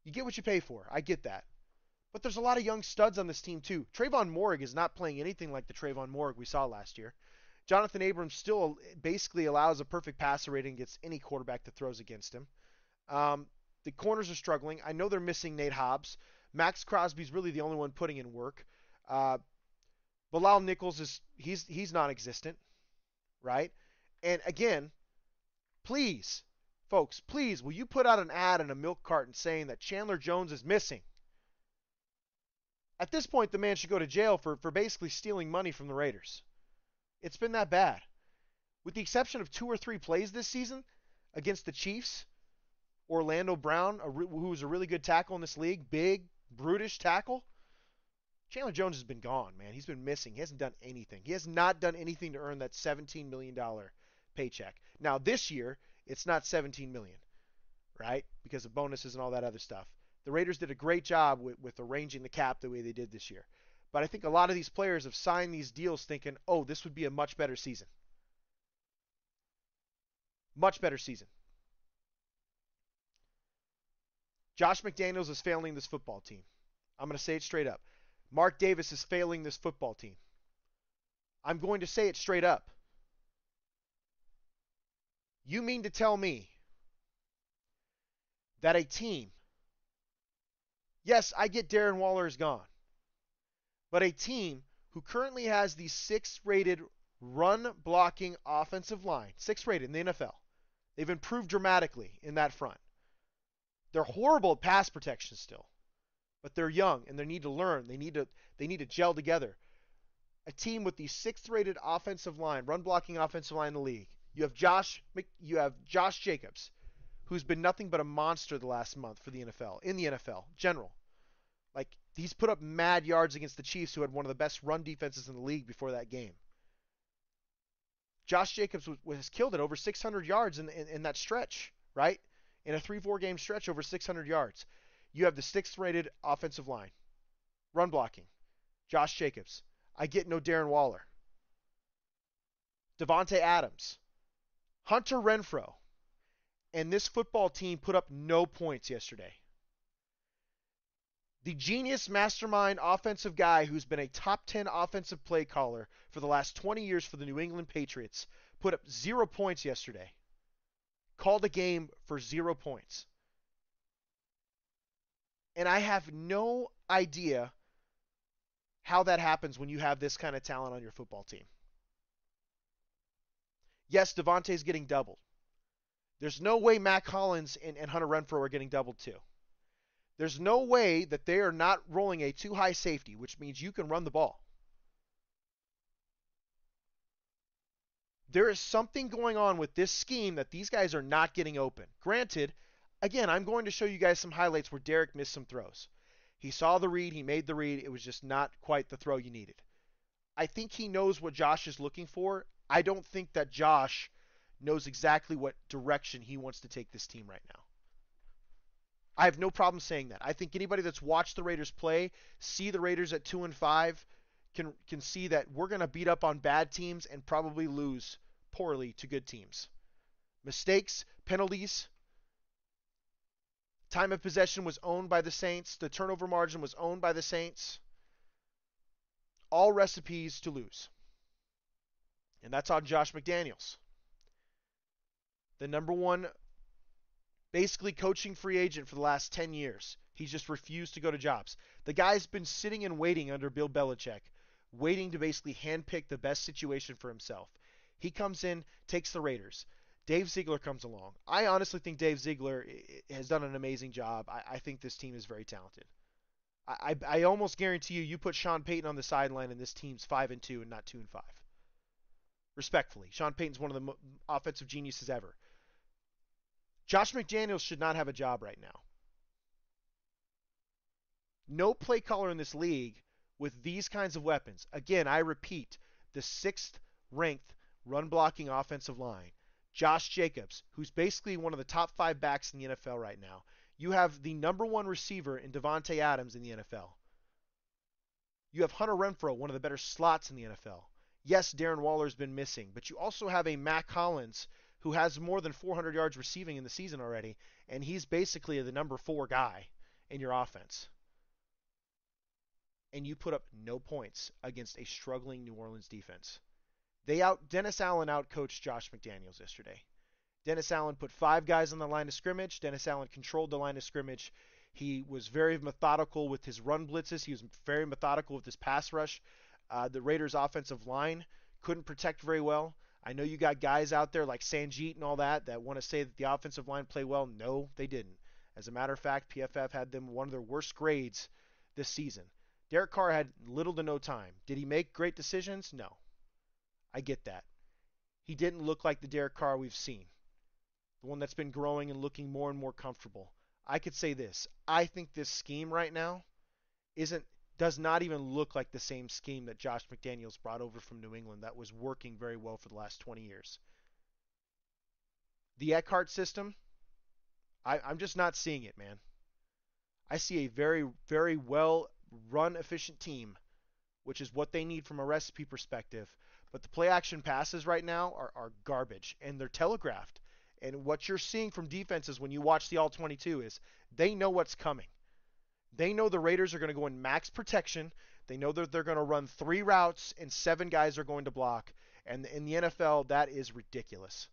You get what you pay for. I get that. But there's a lot of young studs on this team too. Trayvon Moehrig is not playing anything like the Trayvon Moehrig we saw last year. Jonathan Abrams still basically allows a perfect passer rating against any quarterback that throws against him. The corners are struggling. I know they're missing Nate Hobbs. Max Crosby's really the only one putting in work. Bilal Nichols he's non-existent, right? And again, please, folks, please, will you put out an ad in a milk carton saying that Chandler Jones is missing? At this point, the man should go to jail for basically stealing money from the Raiders. It's been that bad. With the exception of 2 or 3 plays this season against the Chiefs, Orlando Brown, who's a really good tackle in this league, big, brutish tackle, Chandler Jones has been gone, man. He's been missing. He hasn't done anything. He has not done anything to earn that $17 million paycheck. Now, this year, it's not $17 million, right? Because of bonuses and all that other stuff. The Raiders did a great job with arranging the cap the way they did this year. But I think a lot of these players have signed these deals thinking, oh, this would be a much better season. Much better season. Josh McDaniels is failing this football team. I'm going to say it straight up. Mark Davis is failing this football team. I'm going to say it straight up. You mean to tell me that a team, yes, I get Darren Waller is gone, but a team who currently has the 6th rated run blocking offensive line, 6th rated in the NFL, they've improved dramatically in that front. They're horrible at pass protection still, but they're young and they need to learn. They need to gel together. A team with the 6th rated offensive line, run blocking offensive line in the league. You have Josh Jacobs, who's been nothing but a monster the last month for the NFL, in the NFL, general. Like, he's put up mad yards against the Chiefs, who had one of the best run defenses in the league before that game. Josh Jacobs was killed at over 600 yards in that stretch, right? In a 3-4 game stretch, over 600 yards. You have the 6th rated offensive line. Run blocking. Josh Jacobs. I get no Darren Waller. Devontae Adams. Hunter Renfrow. And this football team put up no points yesterday. The genius mastermind offensive guy who's been a top 10 offensive play caller for the last 20 years for the New England Patriots put up 0 points yesterday. Called a game for 0 points. And I have no idea how that happens when you have this kind of talent on your football team. Yes, Devontae's getting doubled. There's no way Mac Hollins and Hunter Renfrow are getting doubled too. There's no way that they are not rolling a too high safety, which means you can run the ball. There is something going on with this scheme that these guys are not getting open. Granted, again, I'm going to show you guys some highlights where Derek missed some throws. He saw the read, he made the read, it was just not quite the throw you needed. I think he knows what Josh is looking for. I don't think that Josh knows exactly what direction he wants to take this team right now. I have no problem saying that. I think anybody that's watched the Raiders play, see the Raiders at 2-5, can see that we're going to beat up on bad teams and probably lose poorly to good teams. Mistakes, penalties, time of possession was owned by the Saints. The turnover margin was owned by the Saints. All recipes to lose. And that's on Josh McDaniels. The number one basically coaching free agent for the last 10 years. He's just refused to go to jobs. The guy's been sitting and waiting under Bill Belichick, waiting to basically handpick the best situation for himself. He comes in, takes the Raiders. Dave Ziegler comes along. I honestly think Dave Ziegler has done an amazing job. I think this team is very talented. I almost guarantee you put Sean Payton on the sideline and this team's 5-2 and not 2-5. Respectfully, Sean Payton's one of the offensive geniuses ever. Josh McDaniels should not have a job right now. No play caller in this league with these kinds of weapons. Again, I repeat, the 6th ranked run blocking offensive line. Josh Jacobs, who's basically one of the top 5 backs in the NFL right now. You have the number 1 receiver in Devontae Adams in the NFL. You have Hunter Renfrow, one of the better slots in the NFL. Yes, Darren Waller's been missing, but you also have a Mac Hollins who has more than 400 yards receiving in the season already, and he's basically the number 4 guy in your offense. And you put up no points against a struggling New Orleans defense. Dennis Allen outcoached Josh McDaniels yesterday. Dennis Allen put 5 guys on the line of scrimmage. Dennis Allen controlled the line of scrimmage. He was very methodical with his run blitzes. He was very methodical with his pass rush. The Raiders' offensive line couldn't protect very well. I know you got guys out there like Sanjeet and all that want to say that the offensive line played well. No, they didn't. As a matter of fact, PFF had them one of their worst grades this season. Derek Carr had little to no time. Did he make great decisions? No. I get that. He didn't look like the Derek Carr we've seen. The one that's been growing and looking more and more comfortable. I could say this. I think this scheme right now does not even look like the same scheme that Josh McDaniels brought over from New England that was working very well for the last 20 years. The Eckhart system, I'm just not seeing it, man. I see a very, very well run efficient team, which is what they need from a recipe perspective. But the play action passes right now are garbage, and they're telegraphed. And what you're seeing from defenses when you watch the All-22 is they know what's coming. They know the Raiders are going to go in max protection. They know that they're going to run 3 routes and 7 guys are going to block. And in the NFL, that is ridiculous.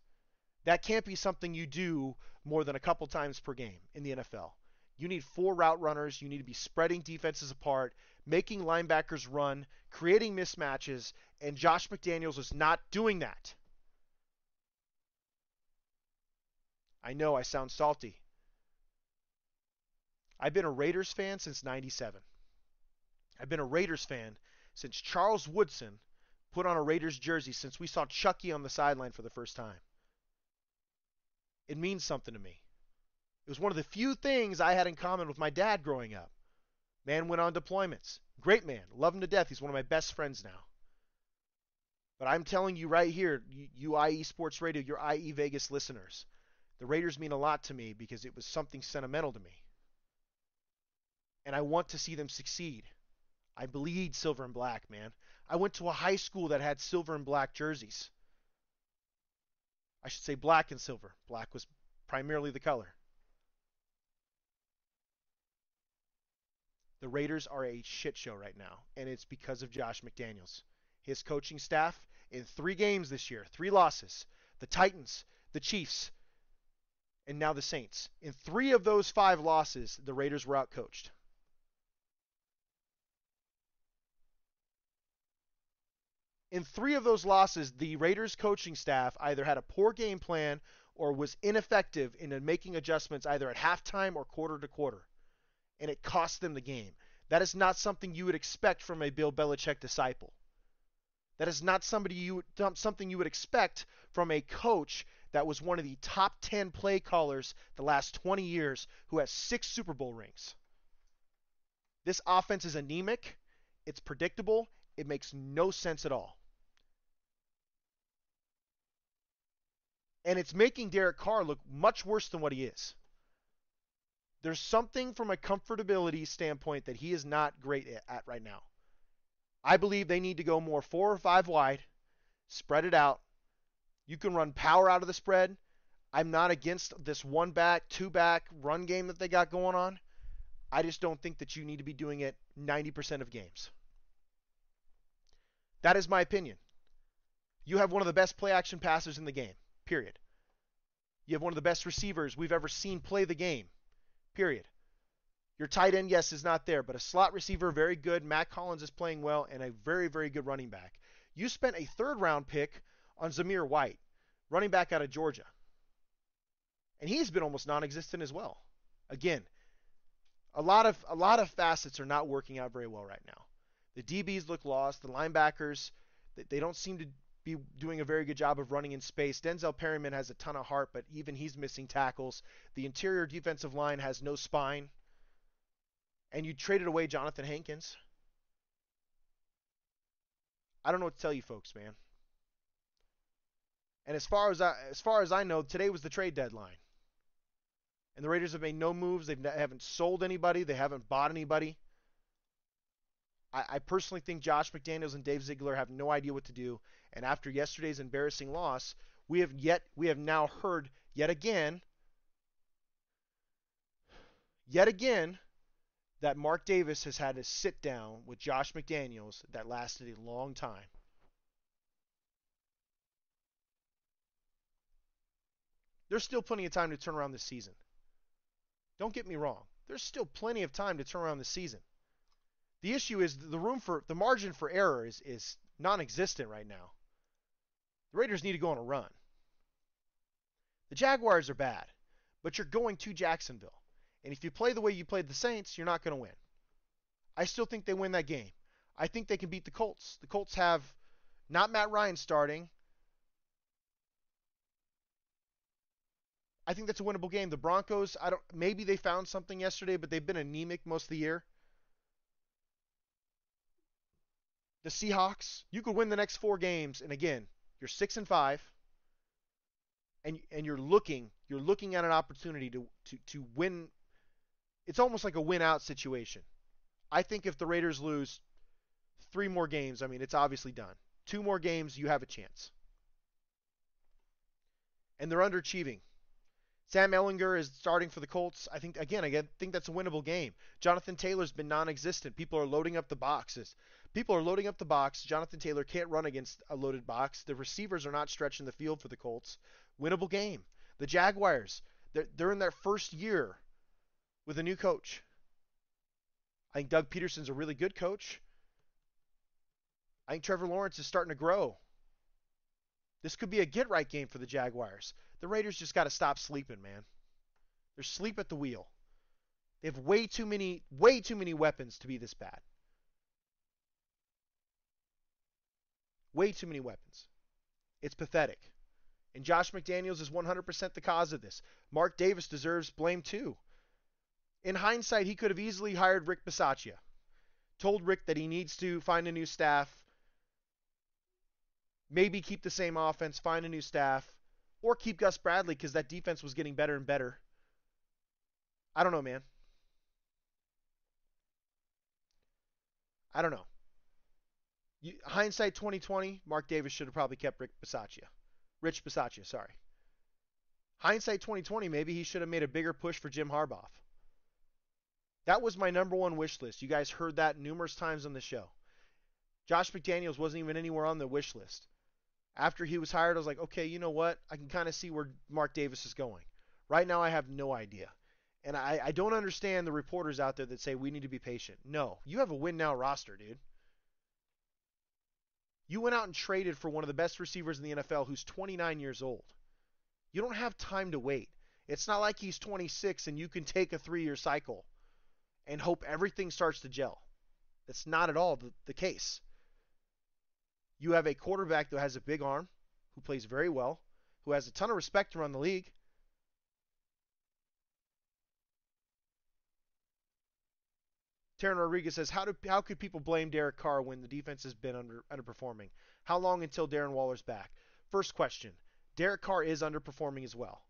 That can't be something you do more than a couple times per game in the NFL. You need 4 route runners. You need to be spreading defenses apart, making linebackers run, creating mismatches, and Josh McDaniels is not doing that. I know I sound salty. I've been a Raiders fan since '97. I've been a Raiders fan since Charles Woodson put on a Raiders jersey, since we saw Chucky on the sideline for the first time. It means something to me. It was one of the few things I had in common with my dad growing up. Man went on deployments. Great man. Love him to death. He's one of my best friends now. But I'm telling you right here, you IE Sports Radio, your IE Vegas listeners, the Raiders mean a lot to me because it was something sentimental to me. And I want to see them succeed. I bleed silver and black, man. I went to a high school that had silver and black jerseys. I should say black and silver. Black was primarily the color. The Raiders are a shit show right now, and it's because of Josh McDaniels. His coaching staff in 3 games this year, 3 losses. The Titans, the Chiefs, and now the Saints. In 3 of those 5 losses, the Raiders were outcoached. In 3 of those losses, the Raiders coaching staff either had a poor game plan or was ineffective in making adjustments either at halftime or quarter to quarter. And it cost them the game. That is not something you would expect from a Bill Belichick disciple. That is not something you would expect from a coach that was one of the top 10 play callers the last 20 years who has 6 Super Bowl rings. This offense is anemic. It's predictable. It makes no sense at all. And it's making Derek Carr look much worse than what he is. There's something from a comfortability standpoint that he is not great at right now. I believe they need to go more 4 or 5 wide, spread it out. You can run power out of the spread. I'm not against this 1-back, 2-back run game that they got going on. I just don't think that you need to be doing it 90% of games. That is my opinion. You have one of the best play action passers in the game, period. You have one of the best receivers we've ever seen play the game, period. Your tight end, yes, is not there, but a slot receiver, very good. Matt Collins is playing well, and a very, very good running back. You spent a 3rd-round pick on Zamir White, running back out of Georgia. And he's been almost non-existent as well. Again, a lot of facets are not working out very well right now. The DBs look lost. The linebackers, they don't seem to be doing a very good job of running in space. Denzel Perryman has a ton of heart, but even he's missing tackles. The interior defensive line has no spine. And you traded away Jonathan Hankins. I don't know what to tell you folks, man. And as far as I know, today was the trade deadline. And the Raiders have made no moves. They haven't sold anybody. They haven't bought anybody. I personally think Josh McDaniels and Dave Ziegler have no idea what to do. And after yesterday's embarrassing loss, we have now heard yet again that Mark Davis has had a sit down with Josh McDaniels that lasted a long time. There's still plenty of time to turn around this season. Don't get me wrong. There's still plenty of time to turn around this season. The issue is the margin for error is non-existent right now. The Raiders need to go on a run. The Jaguars are bad, but you're going to Jacksonville. And if you play the way you played the Saints, you're not going to win. I still think they win that game. I think they can beat the Colts. The Colts have not Matt Ryan starting. I think that's a winnable game. The Broncos, maybe they found something yesterday, but they've been anemic most of the year. The Seahawks, you could win the next 4 games, and again, you're 6-5, and you're looking at an opportunity to win. It's almost like a win-out situation. I think if the Raiders lose 3 more games, it's obviously done. 2 more games, you have a chance. And they're underachieving. Sam Ellinger is starting for the Colts. I think that's a winnable game. Jonathan Taylor's been non-existent. People are loading up the boxes. People are loading up the box. Jonathan Taylor can't run against a loaded box. The receivers are not stretching the field for the Colts. Winnable game. The Jaguars, they're in their first year with a new coach. I think Doug Peterson's a really good coach. I think Trevor Lawrence is starting to grow. This could be a get-right game for the Jaguars. The Raiders just got to stop sleeping, man. They're asleep at the wheel. They have way too many weapons to be this bad. Way too many weapons. It's pathetic. And Josh McDaniels is 100% the cause of this. Mark Davis deserves blame too. In hindsight, he could have easily hired Rick Bisaccia. Told Rick that he needs to find a new staff. Maybe keep the same offense, find a new staff. Or keep Gus Bradley because that defense was getting better and better. I don't know, man. I don't know. Hindsight 2020, Mark Davis should have probably kept Rich Bisaccia, sorry. Hindsight 2020, maybe he should have made a bigger push for Jim Harbaugh. That was my number one wish list. You guys heard that numerous times on the show. Josh McDaniels wasn't even anywhere on the wish list. After he was hired, I was like, okay, you know what? I can kind of see where Mark Davis is going. Right now, I have no idea. And I don't understand the reporters out there that say we need to be patient. No, you have a win now roster, dude. You went out and traded for one of the best receivers in the NFL who's 29 years old. You don't have time to wait. It's not like he's 26 and you can take a 3-year cycle and hope everything starts to gel. That's not at all the case. You have a quarterback that has a big arm, who plays very well, who has a ton of respect around the league. Taryn Rodriguez says, how could people blame Derek Carr when the defense has been underperforming? How long until Darren Waller's back? First question, Derek Carr is underperforming as well.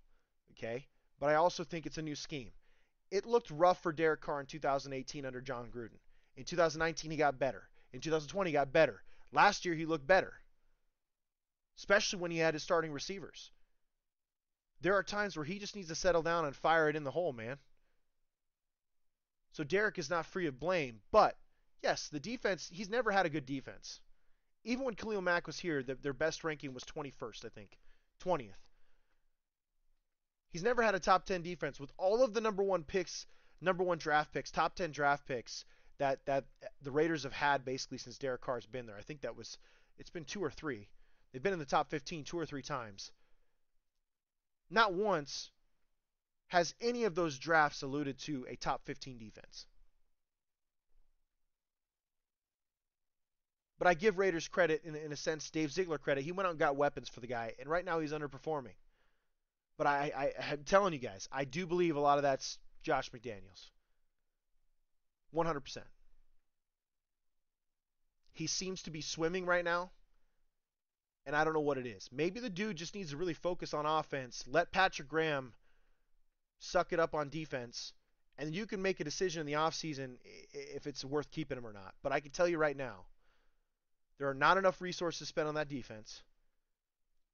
Okay? But I also think it's a new scheme. It looked rough for Derek Carr in 2018 under John Gruden. In 2019, he got better. In 2020, he got better. Last year, he looked better, especially when he had his starting receivers. There are times where he just needs to settle down and fire it in the hole, man. So Derek is not free of blame, but yes, the defense, he's never had a good defense. Even when Khalil Mack was here, their best ranking was 21st, I think. 20th. He's never had a top 10 defense. With all of the number one draft picks, top 10 draft picks that the Raiders have had basically since Derek Carr's been there. I think it's been 2 or 3. They've been in the top 15 2 or 3 times. Not once has any of those drafts alluded to a top 15 defense. But I give Raiders credit, in a sense, Dave Ziegler credit. He went out and got weapons for the guy, and right now he's underperforming. But I'm telling you guys, I do believe a lot of that's Josh McDaniels. 100%. He seems to be swimming right now, and I don't know what it is. Maybe the dude just needs to really focus on offense, let Patrick Graham suck it up on defense, and you can make a decision in the offseason if it's worth keeping him or not. But I can tell you right now, there are not enough resources spent on that defense.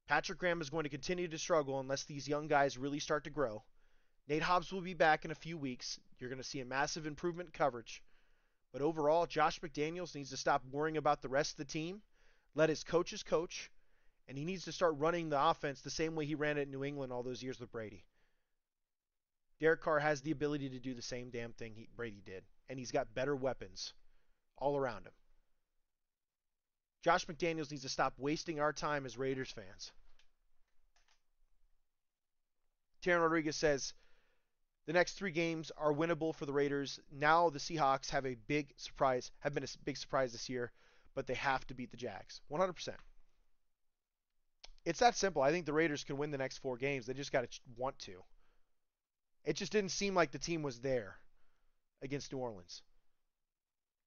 Patrick Graham is going to continue to struggle unless these young guys really start to grow. Nate Hobbs will be back in a few weeks. You're going to see a massive improvement in coverage. But overall, Josh McDaniels needs to stop worrying about the rest of the team, let his coaches coach, and he needs to start running the offense the same way he ran it in New England all those years with Brady. Derek Carr has the ability to do the same damn thing Brady did, and he's got better weapons all around him. Josh McDaniels needs to stop wasting our time as Raiders fans. Taryn Rodriguez says, the next 3 games are winnable for the Raiders. Now the Seahawks have been a big surprise this year, but they have to beat the Jags. 100%. It's that simple. I think the Raiders can win the next 4 games. They just got to want to. It just didn't seem like the team was there against New Orleans.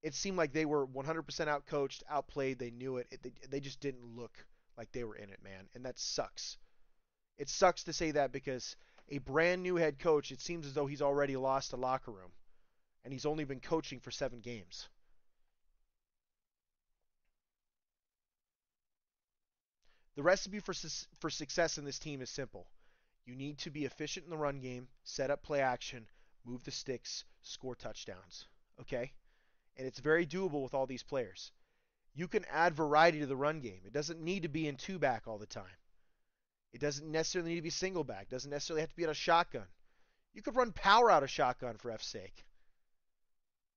It seemed like they were 100% outcoached, outplayed. They knew it. They just didn't look like they were in it, man. And that sucks. It sucks to say that because a brand new head coach, it seems as though he's already lost a locker room. And he's only been coaching for 7 games. The recipe for success in this team is simple. You need to be efficient in the run game, set up play action, move the sticks, score touchdowns. Okay? And it's very doable with all these players. You can add variety to the run game. It doesn't need to be in two back all the time. It doesn't necessarily need to be single back. It doesn't necessarily have to be out of shotgun. You could run power out of shotgun for F's sake.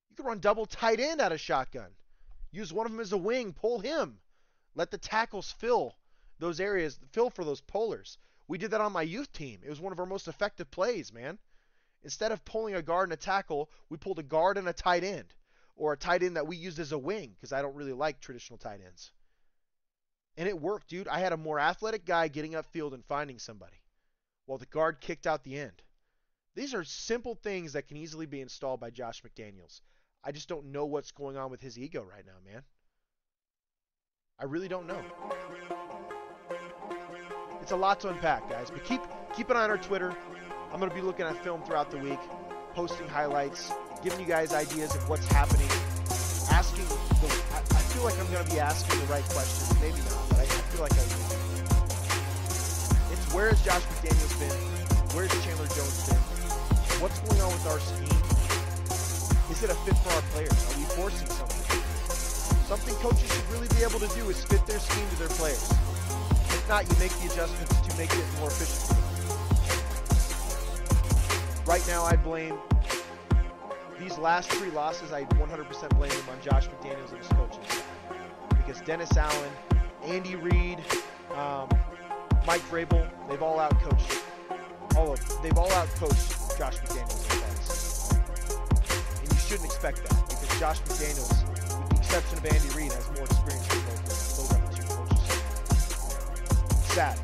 You could run double tight end out of shotgun. Use one of them as a wing. Pull him. Let the tackles fill those areas, fill for those pullers. We did that on my youth team. It was one of our most effective plays, man. Instead of pulling a guard and a tackle, we pulled a guard and a tight end. Or a tight end that we used as a wing, because I don't really like traditional tight ends. And it worked, dude. I had a more athletic guy getting upfield and finding somebody, while the guard kicked out the end. These are simple things that can easily be installed by Josh McDaniels. I just don't know what's going on with his ego right now, man. I really don't know. It's a lot to unpack, guys. But keep an eye on our Twitter. I'm going to be looking at film throughout the week, posting highlights, giving you guys ideas of what's happening, I feel like I'm going to be asking the right questions. Maybe not, but I feel like I will. It's where has Josh McDaniels been? Where's Chandler Jones been? What's going on with our scheme? Is it a fit for our players? Are we forcing something? Something coaches should really be able to do is fit their scheme to their players. If not, you make the adjustments to make it more efficient. Right now, I blame these last 3 losses. I 100% blame them on Josh McDaniels and his coaching staff. Because Dennis Allen, Andy Reid, Mike Vrabel, they've all outcoached Josh McDaniels in advice. And you shouldn't expect that, because Josh McDaniels, with the exception of Andy Reid, has more experience than those other 2 coaches. Sad.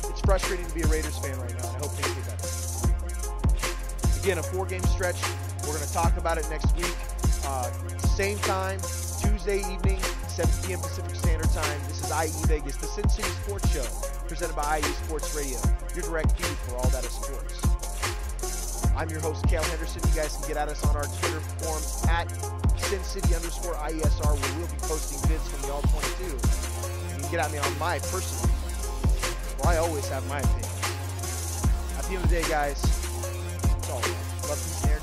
It's frustrating to be a Raiders fan right now, and I hope things get better. Again, a 4-game stretch. We're going to talk about it next week. Same time, Tuesday evening, 7 p.m. Pacific Standard Time. This is IE Vegas, the Sin City Sports Show, presented by IE Sports Radio, your direct feed for all that is sports. I'm your host, Cale Henderson. You guys can get at us on our Twitter forums at SinCity_IESR, where we'll be posting vids from the All-22. You can get at me on my personal, well, I always have my opinion. At the end of the day, guys, it's all love, peace, and air.